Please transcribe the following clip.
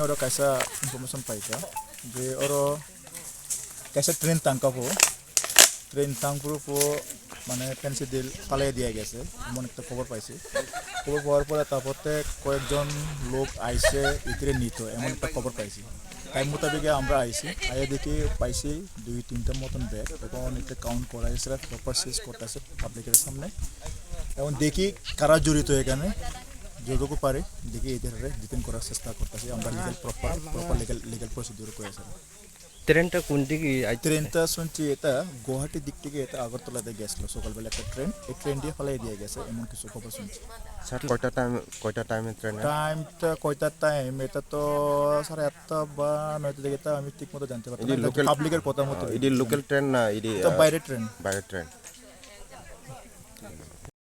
ini orang kaisa information paita je orang kaisa train tangkap ho train tangkap po মানে fancy deal পালিয়ে দিয়ে গেছে এমন একটা খবর পাইছি খবর পাওয়ার পরে তারপরে কয়েকজন লোক আইসে ইতিরে নিত এমন একটা খবর পাইছি টাইম মোতাবেকে আমরা আইসি আইয়া দেখি পাইছি 2-3টা মতন ব্যাগ এবং অনেকটা কাউন্ট করা হয়েছে প্রপার সিজ করতেছে পাবলিকের সামনে এবং দেখি কারা জড়িত এখানে যতটুকু পারে দেখি এদের ডিটেন করার চেষ্টা করতেছি আমরা লিগাল প্রপার লিগাল প্রসিডিউর করেছি ট্রেনটা কোন দিকে ট্রেনটা শুনছি এটা গুয়াহাটির দিক থেকে এটা আগরতলাতে গেছিল সকালবেলা একটা ট্রেন এই ট্রেন দিয়ে ফেলাই দিয়ে গেছে এমন কিছু খবর শুনছি স্যার কয়টা টাইমে ট্রেন টাইমটা কয়টা টাইম এটা তো 8:30 বা 9টা দিকে আমি ঠিক মতো জানতে পারছি না পাবলিকের কথা মতো এডি লোকাল ট্রেন না এডি এটা বাইরে ট্রেন বাইরে ট্রেন